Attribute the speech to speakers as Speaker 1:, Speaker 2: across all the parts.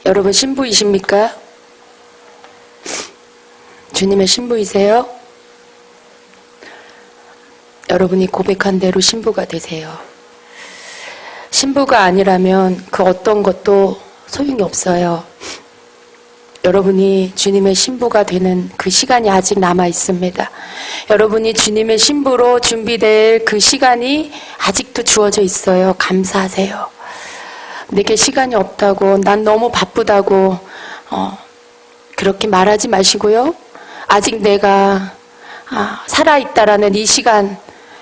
Speaker 1: 여러분 신부이십니까? 주님의 신부이세요? 여러분이 고백한 대로 신부가 되세요. 신부가 아니라면 그 어떤 것도 소용이 없어요. 여러분이 주님의 신부가 되는 그 시간이 아직 남아 있습니다. 여러분이 주님의 신부로 준비될 그 시간이 아직도 주어져 있어요. 감사하세요. 내게 시간이 없다고, 난 너무 바쁘다고 그렇게 말하지 마시고요. 아직 내가 살아있다라는 이 시간,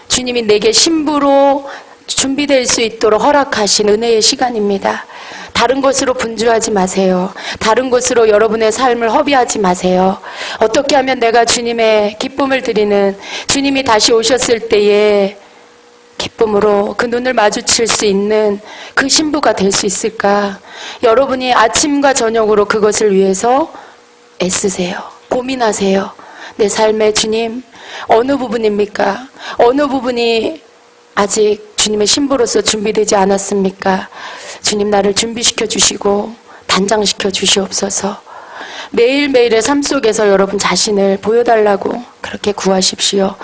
Speaker 1: 주님이 내게 신부로 준비될 수 있도록 허락하신 은혜의 시간입니다. 다른 것으로 분주하지 마세요. 다른 것으로 여러분의 삶을 허비하지 마세요. 어떻게 하면 내가 주님의 기쁨을 드리는, 주님이 다시 오셨을 때에 기쁨으로 그 눈을 마주칠 수 있는 그 신부가 될 수 있을까? 여러분이 아침과 저녁으로 그것을 위해서 애쓰세요. 고민하세요. 내 삶의 주님, 어느 부분입니까? 어느 부분이 아직 주님의 신부로서 준비되지 않았습니까? 주님, 나를 준비시켜 주시고 단장시켜 주시옵소서. 매일매일의 삶 속에서 여러분 자신을 보여달라고 그렇게 구하십시오.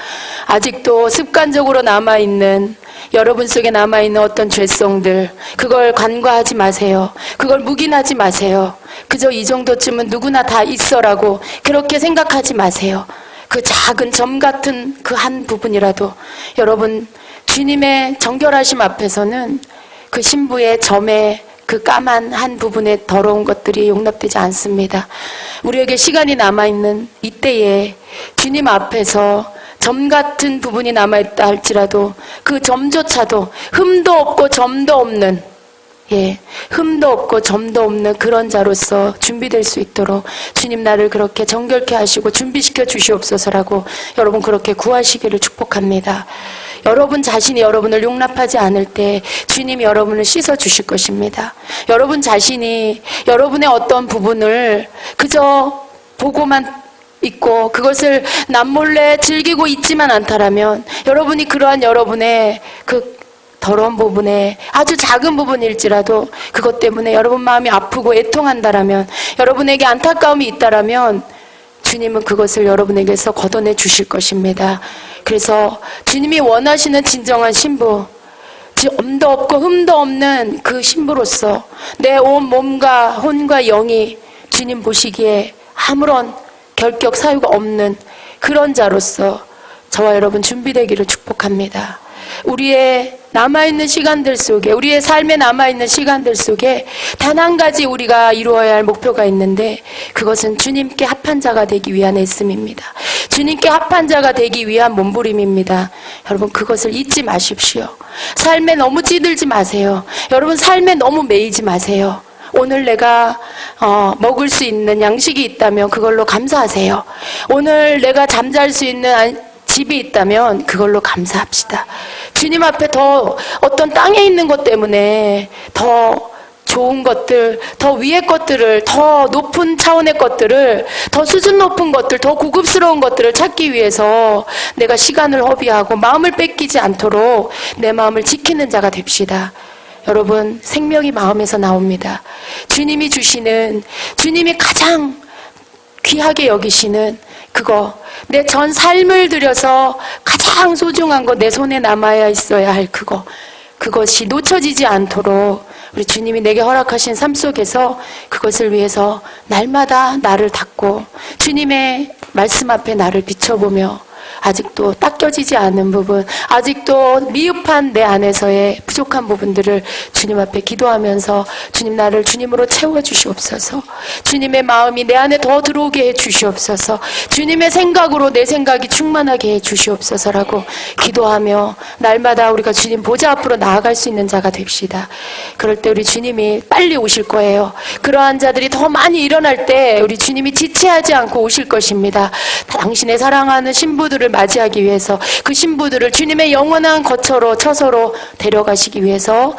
Speaker 1: 아직도 습관적으로 남아있는, 여러분 속에 남아있는 어떤 죄성들, 그걸 간과하지 마세요. 그걸 묵인하지 마세요. 그저 이 정도쯤은 누구나 다 있어라고 그렇게 생각하지 마세요. 그 작은 점 같은 그 한 부분이라도 여러분 주님의 정결하심 앞에서는 그 신부의 점에 그 까만 한 부분의 더러운 것들이 용납되지 않습니다. 우리에게 시간이 남아있는 이때에 주님 앞에서 점 같은 부분이 남아있다 할지라도 그 점조차도 흠도 없고 점도 없는, 흠도 없고 점도 없는 그런 자로서 준비될 수 있도록 주님 나를 그렇게 정결케 하시고 준비시켜 주시옵소서라고 여러분 그렇게 구하시기를 축복합니다. 여러분 자신이 여러분을 용납하지 않을 때 주님이 여러분을 씻어 주실 것입니다. 여러분 자신이 여러분의 어떤 부분을 그저 보고만 있고 그것을 남몰래 즐기고 있지만 않다라면, 여러분이 그러한 여러분의 그 더러운 부분에 아주 작은 부분일지라도 그것 때문에 여러분 마음이 아프고 애통한다라면, 여러분에게 안타까움이 있다라면 주님은 그것을 여러분에게서 걷어내 주실 것입니다. 그래서 주님이 원하시는 진정한 신부, 점도 없고 흠도 없는 그 신부로서 내 온 몸과 혼과 영이 주님 보시기에 아무런 결격 사유가 없는 그런 자로서 저와 여러분 준비되기를 축복합니다. 우리의 남아있는 시간들 속에, 우리의 삶에 남아있는 시간들 속에 단 한 가지 우리가 이루어야 할 목표가 있는데, 그것은 주님께 합한 자가 되기 위한 애씀입니다. 주님께 합한 자가 되기 위한 몸부림입니다. 여러분 그것을 잊지 마십시오. 삶에 너무 찌들지 마세요. 여러분 삶에 너무 매이지 마세요. 오늘 내가 먹을 수 있는 양식이 있다면 그걸로 감사하세요. 오늘 내가 잠잘 수 있는 집이 있다면 그걸로 감사합시다. 주님 앞에 더 어떤 땅에 있는 것 때문에 더 좋은 것들, 더 위의 것들을, 더 높은 차원의 것들을, 더 수준 높은 것들, 더 고급스러운 것들을 찾기 위해서 내가 시간을 허비하고 마음을 뺏기지 않도록 내 마음을 지키는 자가 됩시다. 여러분 생명이 마음에서 나옵니다. 주님이 주시는, 주님이 가장 귀하게 여기시는 그거, 내 전 삶을 들여서 가장 소중한 거, 내 손에 남아야 있어야 할 그거, 그것이 놓쳐지지 않도록 우리 주님이 내게 허락하신 삶 속에서 그것을 위해서 날마다 나를 닦고 주님의 말씀 앞에 나를 비춰보며 아직도 닦여지지 않은 부분, 아직도 미흡한 내 안에서의 부족한 부분들을 주님 앞에 기도하면서 주님 나를 주님으로 채워주시옵소서. 주님의 마음이 내 안에 더 들어오게 해주시옵소서. 주님의 생각으로 내 생각이 충만하게 해주시옵소서라고 기도하며 날마다 우리가 주님 보좌 앞으로 나아갈 수 있는 자가 됩시다. 그럴 때 우리 주님이 빨리 오실 거예요. 그러한 자들이 더 많이 일어날 때 우리 주님이 지체하지 않고 오실 것입니다. 당신의 사랑하는 신부들을 맞이하기 위해서, 그 신부들을 주님의 영원한 거처로, 처소로 데려가시기 위해서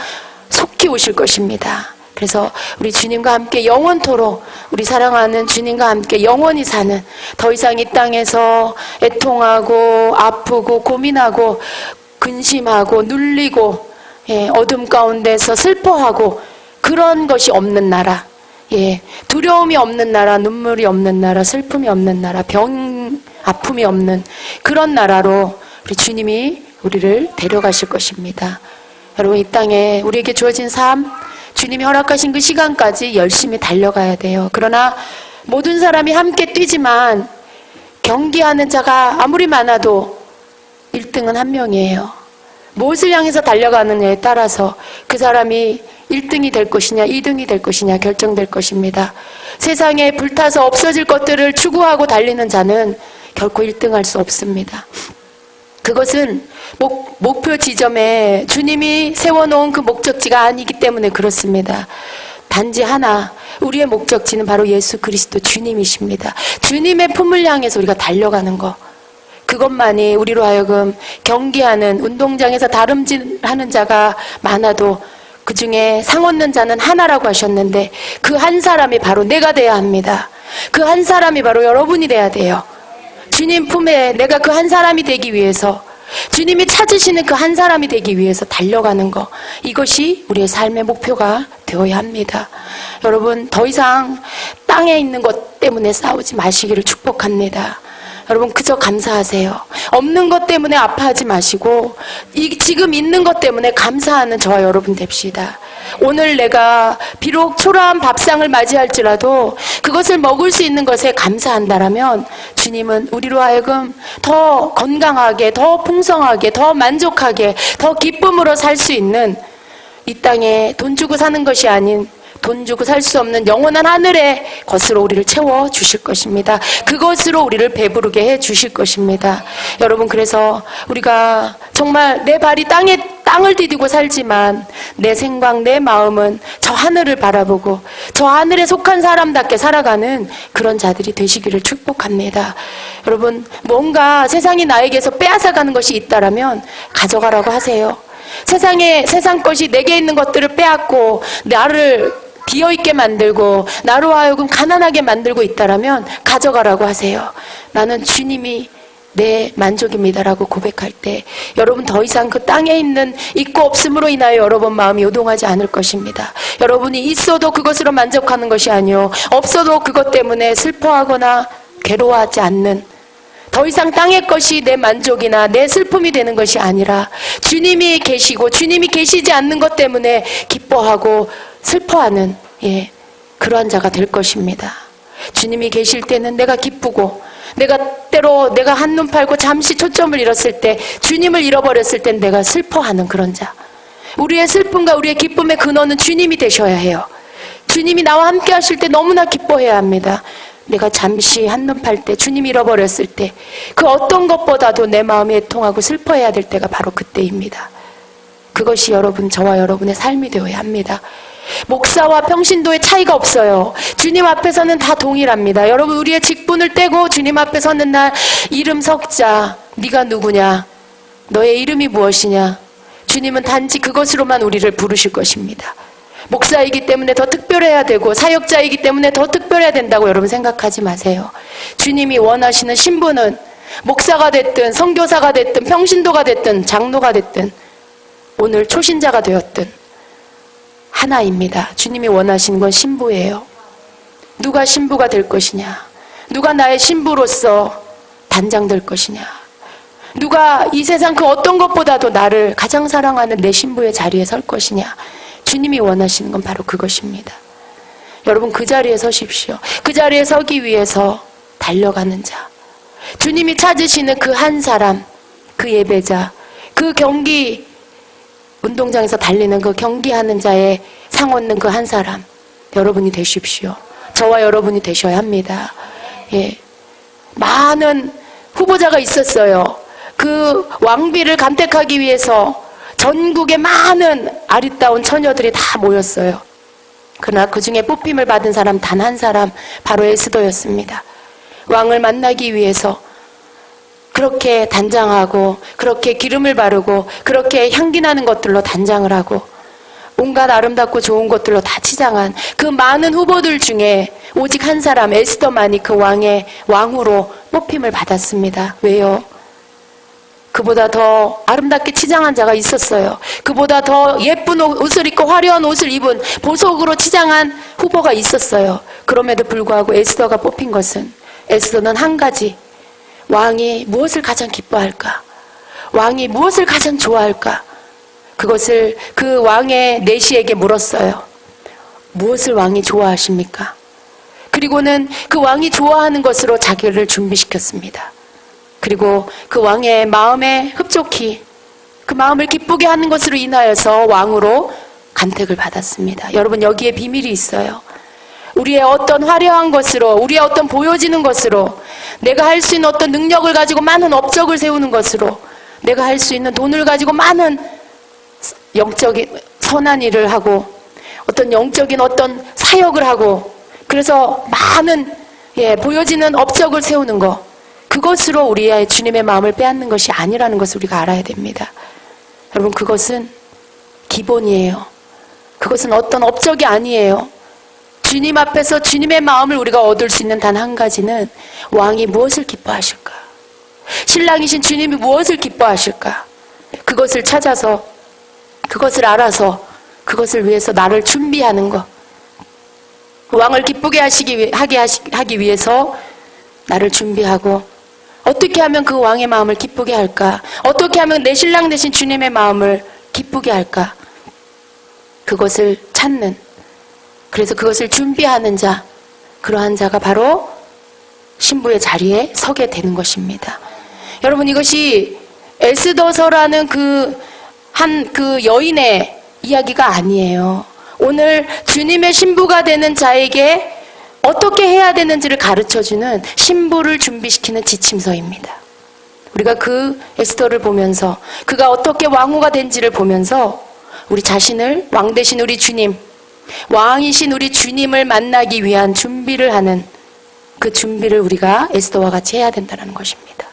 Speaker 1: 속히 오실 것입니다. 그래서 우리 주님과 함께 영원토록, 우리 사랑하는 주님과 함께 영원히 사는, 더 이상 이 땅에서 애통하고 아프고 고민하고 근심하고 눌리고 어둠 가운데서 슬퍼하고 그런 것이 없는 나라, 두려움이 없는 나라, 눈물이 없는 나라, 슬픔이 없는 나라, 아픔이 없는 그런 나라로 우리 주님이 우리를 데려가실 것입니다. 여러분, 이 땅에 우리에게 주어진 삶, 주님이 허락하신 그 시간까지 열심히 달려가야 돼요. 그러나 모든 사람이 함께 뛰지만 경기하는 자가 아무리 많아도 1등은 한 명이에요. 무엇을 향해서 달려가느냐에 따라서 그 사람이 1등이 될 것이냐 2등이 될 것이냐 결정될 것입니다. 세상에 불타서 없어질 것들을 추구하고 달리는 자는 결코 1등할 수 없습니다. 그것은 목표 지점에 주님이 세워놓은 그 목적지가 아니기 때문에 그렇습니다. 단지 하나, 우리의 목적지는 바로 예수 그리스도 주님이십니다. 주님의 품을 향해서 우리가 달려가는 것, 그것만이 우리로 하여금 경기하는, 운동장에서 다름질하는 자가 많아도 그 중에 상 얻는 자는 하나라고 하셨는데 그 한 사람이 바로 내가 돼야 합니다. 그 한 사람이 바로 여러분이 돼야 돼요. 주님 품에 내가 그 한 사람이 되기 위해서, 주님이 찾으시는 그 한 사람이 되기 위해서 달려가는 것, 이것이 우리의 삶의 목표가 되어야 합니다. 여러분, 더 이상 땅에 있는 것 때문에 싸우지 마시기를 축복합니다. 여러분, 그저 감사하세요. 없는 것 때문에 아파하지 마시고 지금 있는 것 때문에 감사하는 저와 여러분 됩시다. 오늘 내가 비록 초라한 밥상을 맞이할지라도 그것을 먹을 수 있는 것에 감사한다라면 주님은 우리로 하여금 더 건강하게, 더 풍성하게, 더 만족하게, 더 기쁨으로 살 수 있는, 이 땅에 돈 주고 사는 것이 아닌 돈 주고 살 수 없는 영원한 하늘의 것으로 우리를 채워주실 것입니다. 그것으로 우리를 배부르게 해주실 것입니다. 여러분, 그래서 우리가 정말 내 발이 땅을 디디고 살지만 내 생각, 내 마음은 저 하늘을 바라보고 저 하늘에 속한 사람답게 살아가는 그런 자들이 되시기를 축복합니다. 여러분, 뭔가 세상이 나에게서 빼앗아가는 것이 있다라면 가져가라고 하세요. 세상 것이 내게 있는 것들을 빼앗고 나를 비어있게 만들고 나로 하여금 가난하게 만들고 있다라면 가져가라고 하세요. 나는 주님이 내 만족입니다라고 고백할 때 여러분 더 이상 그 땅에 있는 있고 없음으로 인하여 여러분 마음이 요동하지 않을 것입니다. 여러분이 있어도 그것으로 만족하는 것이 아니요, 없어도 그것 때문에 슬퍼하거나 괴로워하지 않는, 더 이상 땅의 것이 내 만족이나 내 슬픔이 되는 것이 아니라 주님이 계시고 주님이 계시지 않는 것 때문에 기뻐하고 슬퍼하는, 그러한 자가 될 것입니다. 주님이 계실 때는 내가 기쁘고, 때로 내가 한눈 팔고 잠시 초점을 잃었을 때, 주님을 잃어버렸을 땐 내가 슬퍼하는 그런 자. 우리의 슬픔과 우리의 기쁨의 근원은 주님이 되셔야 해요. 주님이 나와 함께 하실 때 너무나 기뻐해야 합니다. 내가 잠시 한눈 팔 때, 주님 잃어버렸을 때, 그 어떤 것보다도 내 마음이 애통하고 슬퍼해야 될 때가 바로 그때입니다. 그것이 저와 여러분의 삶이 되어야 합니다. 목사와 평신도의 차이가 없어요. 주님 앞에서는 다 동일합니다. 여러분, 우리의 직분을 떼고 주님 앞에 서는 날 이름 석자, 네가 누구냐, 너의 이름이 무엇이냐, 주님은 단지 그것으로만 우리를 부르실 것입니다. 목사이기 때문에 더 특별해야 되고 사역자이기 때문에 더 특별해야 된다고 여러분 생각하지 마세요. 주님이 원하시는 신분은 목사가 됐든 선교사가 됐든 평신도가 됐든 장로가 됐든 오늘 초신자가 되었든 하나입니다. 주님이 원하시는 건 신부예요. 누가 신부가 될 것이냐, 누가 나의 신부로서 단장될 것이냐, 누가 이 세상 그 어떤 것보다도 나를 가장 사랑하는 내 신부의 자리에 설 것이냐, 주님이 원하시는 건 바로 그것입니다. 여러분, 그 자리에 서십시오. 그 자리에 서기 위해서 달려가는 자, 주님이 찾으시는 그 한 사람, 그 예배자, 그 경기 운동장에서 달리는 그 경기하는 자의 상 얻는 그 한 사람, 여러분이 되십시오. 저와 여러분이 되셔야 합니다. 많은 후보자가 있었어요. 그 왕비를 간택하기 위해서 전국의 많은 아리따운 처녀들이 다 모였어요. 그러나 그 중에 뽑힘을 받은 사람 단 한 사람, 바로 에스더였습니다. 왕을 만나기 위해서 그렇게 단장하고, 그렇게 기름을 바르고, 그렇게 향기나는 것들로 단장을 하고, 온갖 아름답고 좋은 것들로 다 치장한 그 많은 후보들 중에 오직 한 사람, 에스더만이 그 왕의 왕으로 뽑힘을 받았습니다. 왜요? 그 그보다 더 아름답게 치장한 자가 있었어요. 그보다 더 예쁜 옷을 입고 화려한 옷을 입은 보석으로 치장한 후보가 있었어요. 그럼에도 불구하고 에스더가 뽑힌 것은, 에스더는 한 가지, 왕이 무엇을 가장 기뻐할까? 왕이 무엇을 가장 좋아할까? 그것을 그 왕의 내시에게 물었어요. 무엇을 왕이 좋아하십니까? 그리고는 그 왕이 좋아하는 것으로 자기를 준비시켰습니다. 그리고 그 왕의 마음에 흡족히 그 마음을 기쁘게 하는 것으로 인하여서 왕으로 간택을 받았습니다. 여러분, 여기에 비밀이 있어요. 우리의 어떤 화려한 것으로, 우리의 어떤 보여지는 것으로, 내가 할 수 있는 어떤 능력을 가지고 많은 업적을 세우는 것으로, 내가 할 수 있는 돈을 가지고 많은 영적인 선한 일을 하고 어떤 영적인 어떤 사역을 하고, 그래서 많은 보여지는 업적을 세우는 것, 그것으로 우리의 주님의 마음을 빼앗는 것이 아니라는 것을 우리가 알아야 됩니다. 여러분, 그것은 기본이에요. 그것은 어떤 업적이 아니에요. 주님 앞에서 주님의 마음을 우리가 얻을 수 있는 단 한 가지는, 왕이 무엇을 기뻐하실까? 신랑이신 주님이 무엇을 기뻐하실까? 그것을 찾아서, 그것을 알아서, 그것을 위해서 나를 준비하는 것. 왕을 기쁘게 하기 위해서 나를 준비하고, 어떻게 하면 그 왕의 마음을 기쁘게 할까? 어떻게 하면 내 신랑 되신 주님의 마음을 기쁘게 할까? 그것을 찾는, 그래서 그것을 준비하는 자, 그러한 자가 바로 신부의 자리에 서게 되는 것입니다. 여러분, 이것이 에스더서라는 그 여인의 이야기가 아니에요. 오늘 주님의 신부가 되는 자에게 어떻게 해야 되는지를 가르쳐주는, 신부를 준비시키는 지침서입니다. 우리가 그 에스더를 보면서 그가 어떻게 왕후가 된지를 보면서 우리 자신을, 왕 되신 우리 주님, 왕이신 우리 주님을 만나기 위한 준비를 하는, 그 준비를 우리가 에스더와 같이 해야 된다는 것입니다.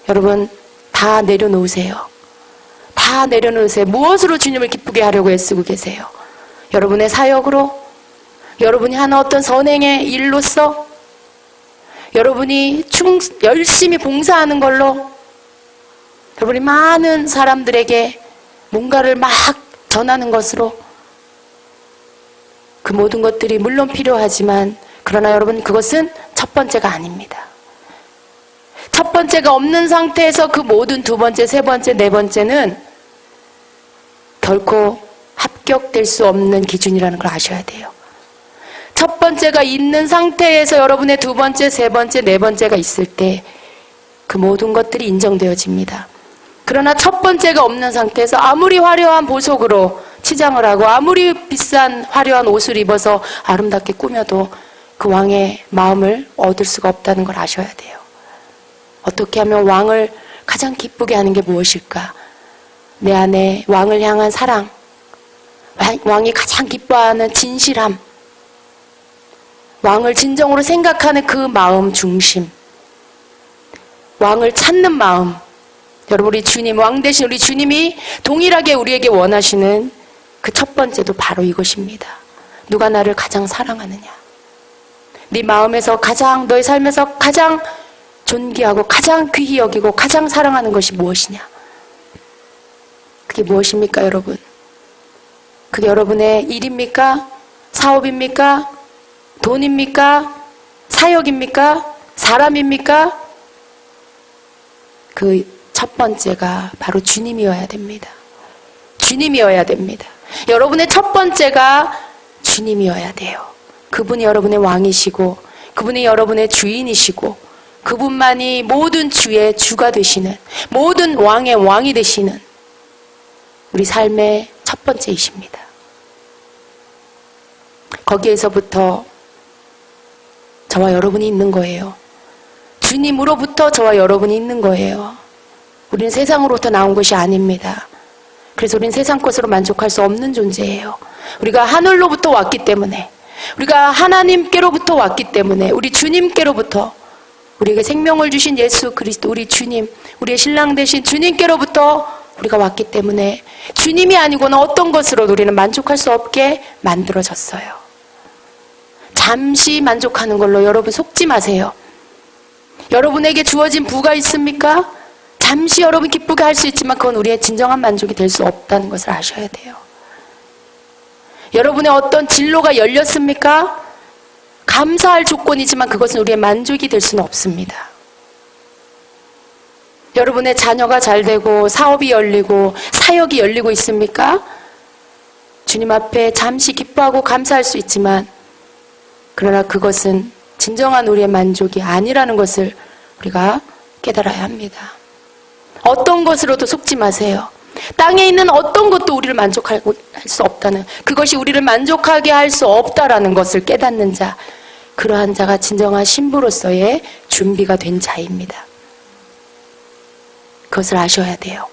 Speaker 1: 여러분, 다 내려놓으세요. 다 내려놓으세요. 무엇으로 주님을 기쁘게 하려고 애쓰고 계세요? 여러분의 사역으로? 여러분이 하는 어떤 선행의 일로서? 여러분이 열심히 봉사하는 걸로? 여러분이 많은 사람들에게 뭔가를 막 전하는 것으로? 그 모든 것들이 물론 필요하지만, 그러나 여러분, 그것은 첫 번째가 아닙니다. 첫 번째가 없는 상태에서 그 모든 두 번째, 세 번째, 네 번째는 결코 합격될 수 없는 기준이라는 걸 아셔야 돼요. 첫 번째가 있는 상태에서 여러분의 두 번째, 세 번째, 네 번째가 있을 때 그 모든 것들이 인정되어집니다. 그러나 첫 번째가 없는 상태에서 아무리 화려한 보석으로 치장을 하고 아무리 비싼 화려한 옷을 입어서 아름답게 꾸며도 그 왕의 마음을 얻을 수가 없다는 걸 아셔야 돼요. 어떻게 하면 왕을 가장 기쁘게 하는 게 무엇일까? 내 안에 왕을 향한 사랑, 왕이 가장 기뻐하는 진실함, 왕을 진정으로 생각하는 그 마음 중심, 왕을 찾는 마음. 여러분, 우리 주님, 왕 되신 우리 주님이 동일하게 우리에게 원하시는 그 첫 번째도 바로 이것입니다. 누가 나를 가장 사랑하느냐? 네 마음에서 가장, 너의 삶에서 가장 존귀하고 가장 귀히 여기고 가장 사랑하는 것이 무엇이냐? 그게 무엇입니까, 여러분? 그게 여러분의 일입니까? 사업입니까? 돈입니까? 사역입니까? 사람입니까? 그 첫 번째가 바로 주님이어야 됩니다. 주님이어야 됩니다. 여러분의 첫 번째가 주님이어야 돼요. 그분이 여러분의 왕이시고, 그분이 여러분의 주인이시고, 그분만이 모든 주의 주가 되시는, 모든 왕의 왕이 되시는 우리 삶의 첫 번째이십니다. 거기에서부터 저와 여러분이 있는 거예요. 주님으로부터 저와 여러분이 있는 거예요. 우리는 세상으로부터 나온 것이 아닙니다. 그래서 우리는 세상 것으로 만족할 수 없는 존재예요. 우리가 하늘로부터 왔기 때문에, 우리가 하나님께로부터 왔기 때문에, 우리 주님께로부터, 우리에게 생명을 주신 예수 그리스도, 우리 주님, 우리의 신랑 되신 주님께로부터 우리가 왔기 때문에 주님이 아니고는 어떤 것으로도 우리는 만족할 수 없게 만들어졌어요. 잠시 만족하는 걸로 여러분 속지 마세요. 여러분에게 주어진 부가 있습니까? 잠시 여러분 기쁘게 할 수 있지만 그건 우리의 진정한 만족이 될 수 없다는 것을 아셔야 돼요. 여러분의 어떤 진로가 열렸습니까? 감사할 조건이지만 그것은 우리의 만족이 될 수는 없습니다. 여러분의 자녀가 잘 되고 사업이 열리고 사역이 열리고 있습니까? 주님 앞에 잠시 기뻐하고 감사할 수 있지만 그러나 그것은 진정한 우리의 만족이 아니라는 것을 우리가 깨달아야 합니다. 어떤 것으로도 속지 마세요. 땅에 있는 어떤 것도 우리를 만족할 수 없다는, 그것이 우리를 만족하게 할 수 없다라는 것을 깨닫는 자, 그러한 자가 진정한 신부로서의 준비가 된 자입니다. 그것을 아셔야 돼요.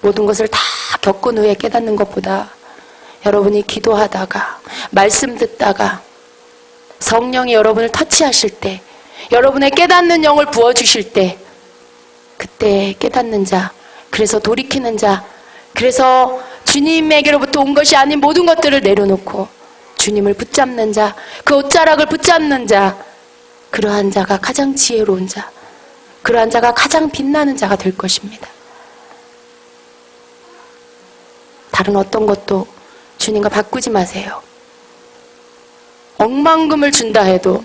Speaker 1: 모든 것을 다 겪은 후에 깨닫는 것보다 여러분이 기도하다가 말씀 듣다가 성령이 여러분을 터치하실 때, 여러분의 깨닫는 영을 부어주실 때, 그때 깨닫는 자, 그래서 돌이키는 자, 그래서 주님에게로부터 온 것이 아닌 모든 것들을 내려놓고 주님을 붙잡는 자, 그 옷자락을 붙잡는 자, 그러한 자가 가장 지혜로운 자, 그러한 자가 가장 빛나는 자가 될 것입니다. 다른 어떤 것도 주님과 바꾸지 마세요. 억만금을 준다 해도,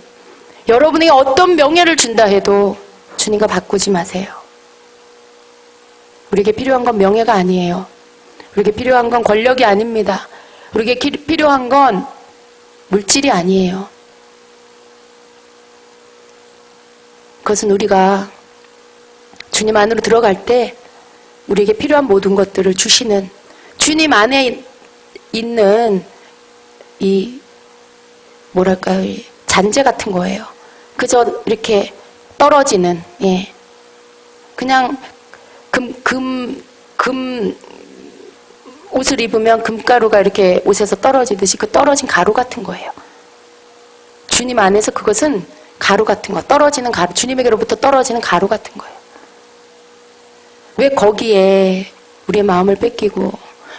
Speaker 1: 여러분에게 어떤 명예를 준다 해도 주님과 바꾸지 마세요. 우리에게 필요한 건 명예가 아니에요. 우리에게 필요한 건 권력이 아닙니다. 우리에게 필요한 건 물질이 아니에요. 그것은 우리가 주님 안으로 들어갈 때 우리에게 필요한 모든 것들을 주시는 주님 안에 있는 이 뭐랄까요, 이 잔재 같은 거예요. 그저 이렇게 떨어지는, 예, 그냥 옷을 입으면 금가루가 이렇게 옷에서 떨어지듯이 그 떨어진 가루 같은 거예요. 주님 안에서 그것은 가루 같은 거, 떨어지는 가루, 주님에게로부터 떨어지는 가루 같은 거예요. 왜 거기에 우리의 마음을 뺏기고,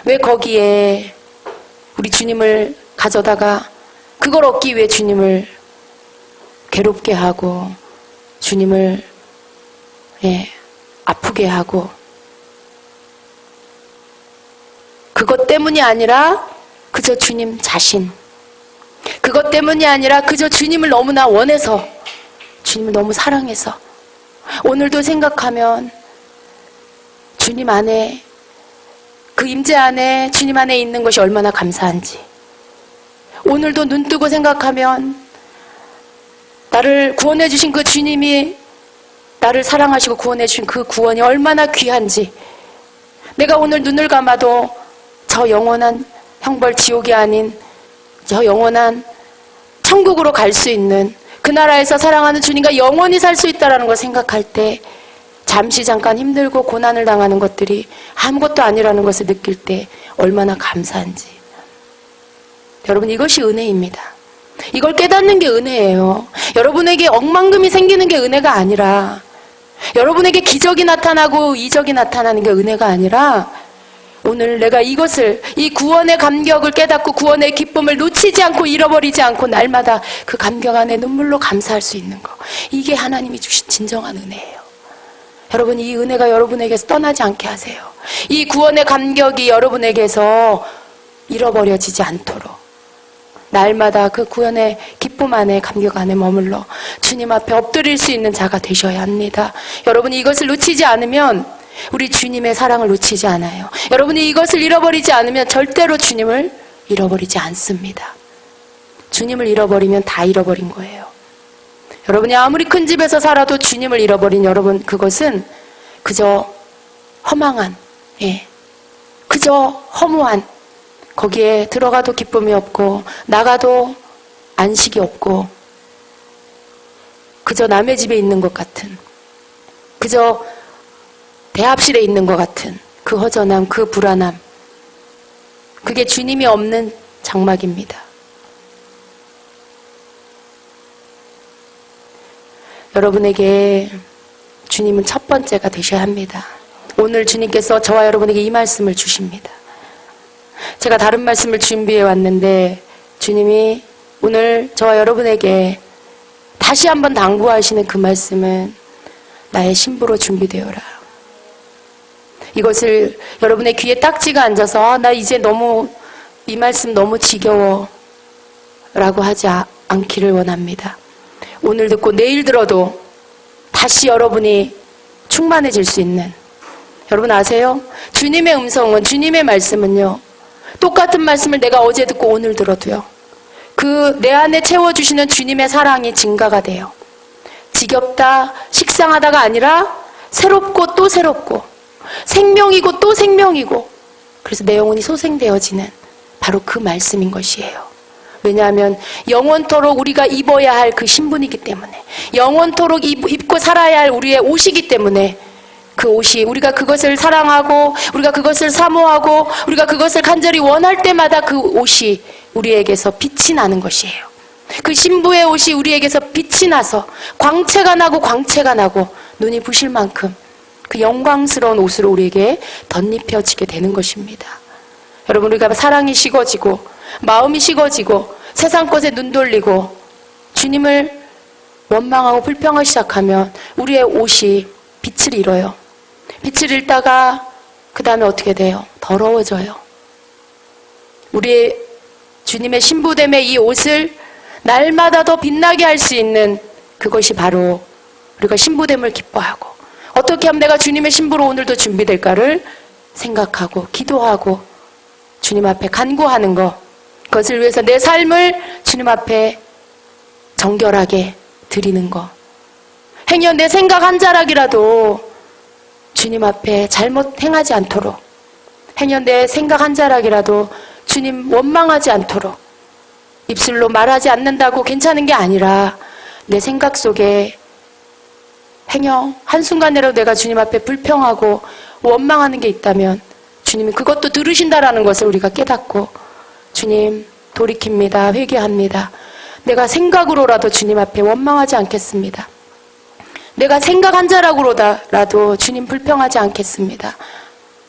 Speaker 1: 왜 거기에 우리 주님을 가져다가 그걸 얻기 위해 주님을 괴롭게 하고 주님을, 예, 아프게 하고, 그것 때문이 아니라 그저 주님 자신, 그것 때문이 아니라 그저 주님을 너무나 원해서, 주님을 너무 사랑해서, 오늘도 생각하면 주님 안에, 그 임재 안에, 주님 안에 있는 것이 얼마나 감사한지, 오늘도 눈 뜨고 생각하면 나를 구원해 주신 그 주님이 나를 사랑하시고 구원해 주신 그 구원이 얼마나 귀한지, 내가 오늘 눈을 감아도 저 영원한 형벌 지옥이 아닌 저 영원한 천국으로 갈 수 있는 그 나라에서 사랑하는 주님과 영원히 살 수 있다는 걸 생각할 때, 잠시 잠깐 힘들고 고난을 당하는 것들이 아무것도 아니라는 것을 느낄 때 얼마나 감사한지. 여러분, 이것이 은혜입니다. 이걸 깨닫는 게 은혜예요. 여러분에게 억만금이 생기는 게 은혜가 아니라, 여러분에게 기적이 나타나고 이적이 나타나는 게 은혜가 아니라, 오늘 내가 이것을, 이 구원의 감격을 깨닫고 구원의 기쁨을 놓치지 않고 잃어버리지 않고 날마다 그 감격 안에 눈물로 감사할 수 있는 거, 이게 하나님이 주신 진정한 은혜예요. 여러분, 이 은혜가 여러분에게서 떠나지 않게 하세요. 이 구원의 감격이 여러분에게서 잃어버려지지 않도록 날마다 그 구원의 기쁨 안에, 감격 안에 머물러 주님 앞에 엎드릴 수 있는 자가 되셔야 합니다. 여러분이 이것을 놓치지 않으면 우리 주님의 사랑을 놓치지 않아요. 여러분이 이것을 잃어버리지 않으면 절대로 주님을 잃어버리지 않습니다. 주님을 잃어버리면 다 잃어버린 거예요. 여러분이 아무리 큰 집에서 살아도 주님을 잃어버린 여러분, 그것은 그저 허망한, 예, 그저 허무한, 거기에 들어가도 기쁨이 없고 나가도 안식이 없고 그저 남의 집에 있는 것 같은, 그저 대합실에 있는 것 같은 그 허전함, 그 불안함, 그게 주님이 없는 장막입니다. 여러분에게 주님은 첫 번째가 되셔야 합니다. 오늘 주님께서 저와 여러분에게 이 말씀을 주십니다. 제가 다른 말씀을 준비해 왔는데 주님이 오늘 저와 여러분에게 다시 한번 당부하시는 그 말씀은 나의 신부로 준비되어라. 이것을 여러분의 귀에 딱지가 앉아서 나 이제 너무 이 말씀 너무 지겨워 라고 하지 않기를 원합니다. 오늘 듣고 내일 들어도 다시 여러분이 충만해질 수 있는, 여러분 아세요? 주님의 음성은, 주님의 말씀은요, 똑같은 말씀을 내가 어제 듣고 오늘 들어도요, 그 내 안에 채워주시는 주님의 사랑이 증가가 돼요. 지겹다, 식상하다가 아니라 새롭고 또 새롭고 생명이고 또 생명이고, 그래서 내 영혼이 소생되어지는 바로 그 말씀인 것이에요. 왜냐하면 영원토록 우리가 입어야 할 그 신분이기 때문에, 영원토록 입고 살아야 할 우리의 옷이기 때문에, 그 옷이 우리가 그것을 사랑하고 우리가 그것을 사모하고 우리가 그것을 간절히 원할 때마다 그 옷이 우리에게서 빛이 나는 것이에요. 그 신부의 옷이 우리에게서 빛이 나서 광채가 나고 눈이 부실 만큼 그 영광스러운 옷으로 우리에게 덧입혀지게 되는 것입니다. 여러분, 우리가 사랑이 식어지고 마음이 식어지고 세상 것에 눈 돌리고 주님을 원망하고 불평하기 시작하면 우리의 옷이 빛을 잃어요. 빛을 잃다가 그 다음에 어떻게 돼요? 더러워져요. 우리의 주님의 신부됨의 이 옷을 날마다 더 빛나게 할 수 있는 그것이 바로 우리가 신부됨을 기뻐하고, 어떻게 하면 내가 주님의 신부로 오늘도 준비될까를 생각하고 기도하고 주님 앞에 간구하는 것, 그것을 위해서 내 삶을 주님 앞에 정결하게 드리는 것. 행여 내 생각 한 자락이라도 주님 앞에 잘못 행하지 않도록, 행여 내 생각 한 자락이라도 주님 원망하지 않도록, 입술로 말하지 않는다고 괜찮은 게 아니라 내 생각 속에 행여 한순간이라도 내가 주님 앞에 불평하고 원망하는 게 있다면 주님이 그것도 들으신다라는 것을 우리가 깨닫고, 주님 돌이킵니다, 회개합니다, 내가 생각으로라도 주님 앞에 원망하지 않겠습니다, 내가 생각 한 자락으로라도 주님 불평하지 않겠습니다,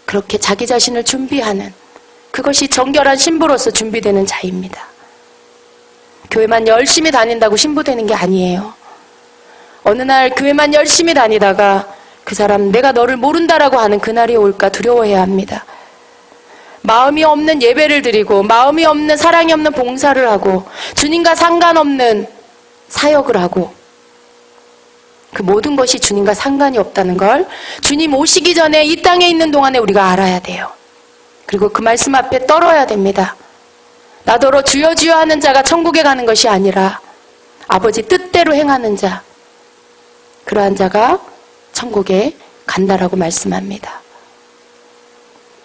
Speaker 1: 그렇게 자기 자신을 준비하는, 그것이 정결한 신부로서 준비되는 자입니다. 교회만 열심히 다닌다고 신부되는 게 아니에요. 어느 날 교회만 열심히 다니다가 그 사람 내가 너를 모른다라고 하는 그날이 올까 두려워해야 합니다. 마음이 없는 예배를 드리고 마음이 없는, 사랑이 없는 봉사를 하고 주님과 상관없는 사역을 하고, 그 모든 것이 주님과 상관이 없다는 걸 주님 오시기 전에 이 땅에 있는 동안에 우리가 알아야 돼요. 그리고 그 말씀 앞에 떨어야 됩니다. 나더러 주여 주여 하는 자가 천국에 가는 것이 아니라 아버지 뜻대로 행하는 자, 그러한 자가 천국에 간다라고 말씀합니다.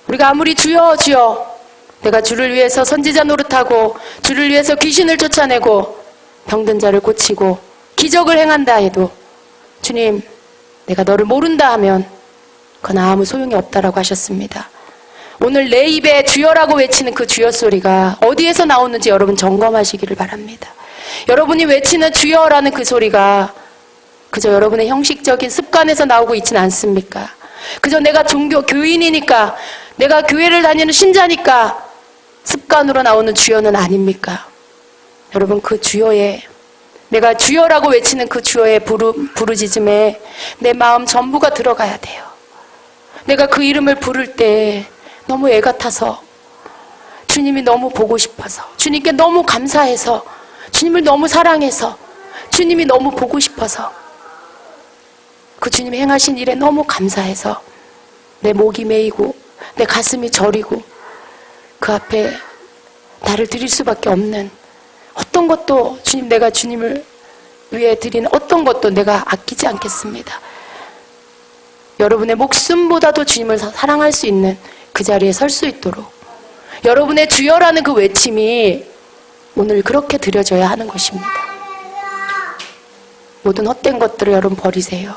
Speaker 1: 우리가 아무리 주여 주여, 내가 주를 위해서 선지자 노릇하고 주를 위해서 귀신을 쫓아내고 병든 자를 고치고 기적을 행한다 해도 주님 내가 너를 모른다 하면 그건 아무 소용이 없다라고 하셨습니다. 오늘 내 입에 주여라고 외치는 그 주여 소리가 어디에서 나오는지 여러분 점검하시기를 바랍니다. 여러분이 외치는 주여라는 그 소리가 그저 여러분의 형식적인 습관에서 나오고 있지는 않습니까? 그저 내가 종교 교인이니까, 내가 교회를 다니는 신자니까 습관으로 나오는 주여는 아닙니까? 여러분, 그 주여에, 내가 주여라고 외치는 그 주여의 부르짖음에 내 마음 전부가 들어가야 돼요. 내가 그 이름을 부를 때 너무 애 같아서, 주님이 너무 보고 싶어서, 주님께 너무 감사해서, 주님을 너무 사랑해서, 주님이 너무 보고 싶어서, 그 주님이 행하신 일에 너무 감사해서 내 목이 메이고 내 가슴이 저리고 그 앞에 나를 드릴 수밖에 없는 어떤 것도, 주님, 내가 주님을 위해 드리는 어떤 것도 내가 아끼지 않겠습니다. 여러분의 목숨보다도 주님을 사랑할 수 있는 그 자리에 설 수 있도록 여러분의 주여라는 그 외침이 오늘 그렇게 드려져야 하는 것입니다. 모든 헛된 것들을 여러분 버리세요.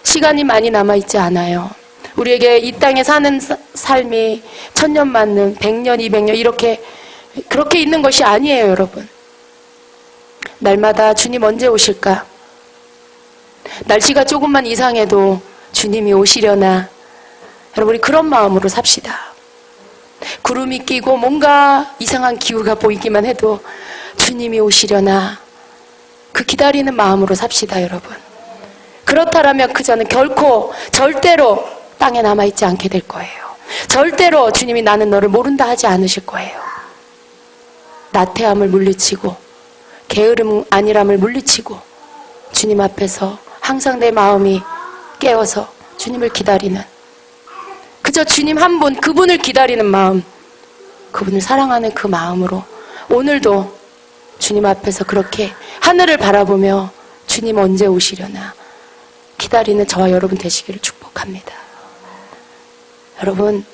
Speaker 1: 시간이 많이 남아있지 않아요. 우리에게 이 땅에 사는 삶이 1000년 맞는 100년, 200년 그렇게 있는 것이 아니에요, 여러분. 날마다 주님 언제 오실까? 날씨가 조금만 이상해도 주님이 오시려나? 여러분, 우리 그런 마음으로 삽시다. 구름이 끼고 뭔가 이상한 기후가 보이기만 해도 주님이 오시려나? 그 기다리는 마음으로 삽시다, 여러분. 그렇다라면 그 전에 결코 절대로 땅에 남아있지 않게 될 거예요. 절대로 주님이 나는 너를 모른다 하지 않으실 거예요. 나태함을 물리치고 게으름 안일함을 물리치고 주님 앞에서 항상 내 마음이 깨어서 주님을 기다리는, 그저 주님 한 분, 그분을 기다리는 마음, 그분을 사랑하는 그 마음으로 오늘도 주님 앞에서 그렇게 하늘을 바라보며 주님 언제 오시려나 기다리는 저와 여러분 되시기를 축복합니다. 여러분,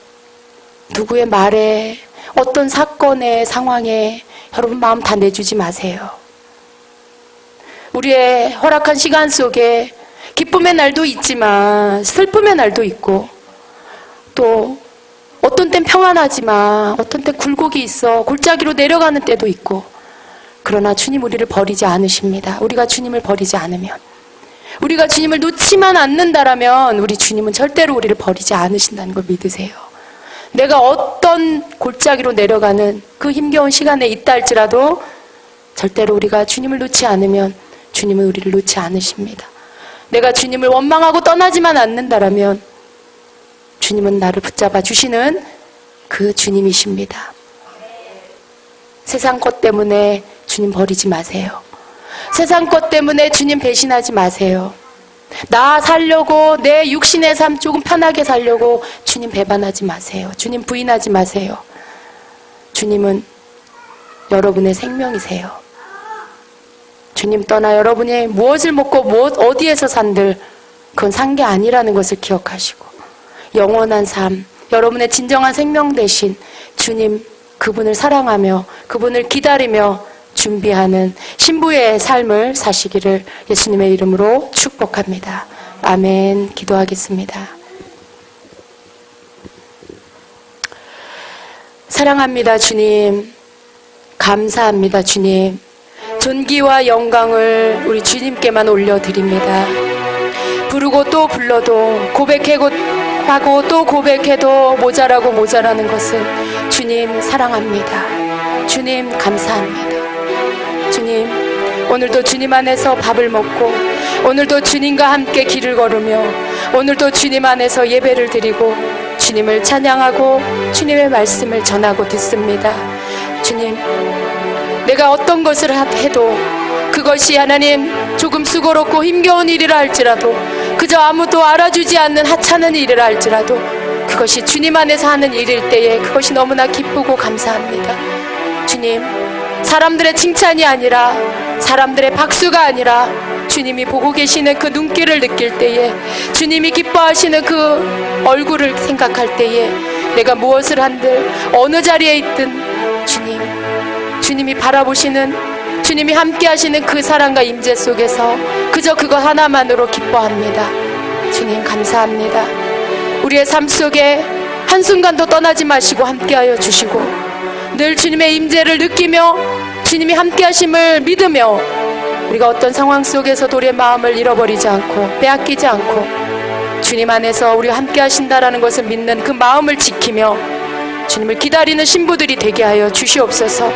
Speaker 1: 누구의 말에, 어떤 사건의 상황에 여러분 마음 다 내주지 마세요. 우리의 허락한 시간 속에 기쁨의 날도 있지만 슬픔의 날도 있고, 또 어떤 땐 평안하지만 어떤 땐 굴곡이 있어 골짜기로 내려가는 때도 있고, 그러나 주님 우리를 버리지 않으십니다. 우리가 주님을 버리지 않으면, 우리가 주님을 놓지만 않는다라면 우리 주님은 절대로 우리를 버리지 않으신다는 걸 믿으세요. 내가 어떤 골짜기로 내려가는 그 힘겨운 시간에 있다 할지라도 절대로 우리가 주님을 놓지 않으면 주님은 우리를 놓지 않으십니다. 내가 주님을 원망하고 떠나지만 않는다라면 주님은 나를 붙잡아 주시는 그 주님이십니다. 세상 것 때문에 주님 버리지 마세요. 세상 것 때문에 주님 배신하지 마세요. 나 살려고, 내 육신의 삶 조금 편하게 살려고 주님 배반하지 마세요. 주님 부인하지 마세요. 주님은 여러분의 생명이세요. 주님 떠나 여러분이 무엇을 먹고 어디에서 산들 그건 산 게 아니라는 것을 기억하시고, 영원한 삶, 여러분의 진정한 생명 대신 주님 그분을 사랑하며 그분을 기다리며 준비하는 신부의 삶을 사시기를 예수님의 이름으로 축복합니다. 아멘. 기도하겠습니다. 사랑합니다, 주님. 감사합니다, 주님. 존귀와 영광을 우리 주님께만 올려드립니다. 부르고 또 불러도, 고백하고 또 고백해도 모자라고 모자라는 것은 주님 사랑합니다. 주님 감사합니다. 주님, 오늘도 주님 안에서 밥을 먹고, 오늘도 주님과 함께 길을 걸으며, 오늘도 주님 안에서 예배를 드리고 주님을 찬양하고 주님의 말씀을 전하고 듣습니다. 주님, 내가 어떤 것을 해도 그것이 하나님 조금 수고롭고 힘겨운 일이라 할지라도, 그저 아무도 알아주지 않는 하찮은 일이라 할지라도 그것이 주님 안에서 하는 일일 때에 그것이 너무나 기쁘고 감사합니다. 주님, 사람들의 칭찬이 아니라, 사람들의 박수가 아니라 주님이 보고 계시는 그 눈길을 느낄 때에, 주님이 기뻐하시는 그 얼굴을 생각할 때에 내가 무엇을 한들 어느 자리에 있든 주님이 바라보시는, 주님이 함께 하시는 그 사랑과 임재 속에서 그저 그것 하나만으로 기뻐합니다. 주님 감사합니다. 우리의 삶 속에 한순간도 떠나지 마시고 함께하여 주시고, 늘 주님의 임재를 느끼며 주님이 함께 하심을 믿으며 우리가 어떤 상황 속에서도 우리의 마음을 잃어버리지 않고 빼앗기지 않고 주님 안에서 우리가 함께 하신다라는 것을 믿는 그 마음을 지키며 주님을 기다리는 신부들이 되게 하여 주시옵소서.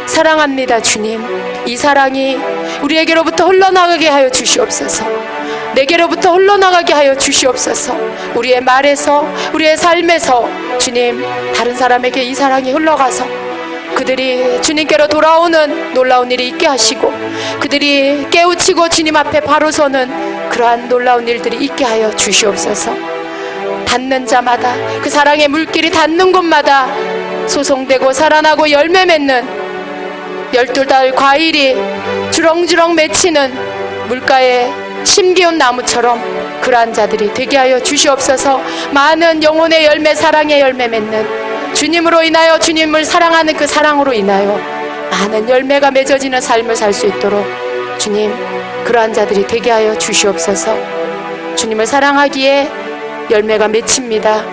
Speaker 1: 사랑합니다, 주님. 이 사랑이 우리에게로부터 흘러나가게 하여 주시옵소서. 내게로부터 흘러나가게 하여 주시옵소서. 우리의 말에서, 우리의 삶에서 주님, 다른 사람에게 이 사랑이 흘러가서 그들이 주님께로 돌아오는 놀라운 일이 있게 하시고, 그들이 깨우치고 주님 앞에 바로 서는 그러한 놀라운 일들이 있게 하여 주시옵소서. 닿는 자마다, 그 사랑의 물길이 닿는 곳마다 소송되고 살아나고 열매 맺는 12달 과일이 주렁주렁 맺히는 물가에 심기운 나무처럼 그러한 자들이 되게 하여 주시옵소서. 많은 영혼의 열매, 사랑의 열매 맺는, 주님으로 인하여, 주님을 사랑하는 그 사랑으로 인하여 많은 열매가 맺어지는 삶을 살 수 있도록 주님, 그러한 자들이 되게 하여 주시옵소서. 주님을 사랑하기에 열매가 맺힙니다.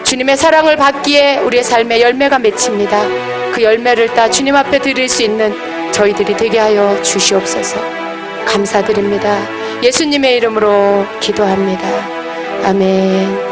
Speaker 1: 주님의 사랑을 받기에 우리의 삶에 열매가 맺힙니다. 그 열매를 따 주님 앞에 드릴 수 있는 저희들이 되게 하여 주시옵소서. 감사드립니다. 예수님의 이름으로 기도합니다. 아멘.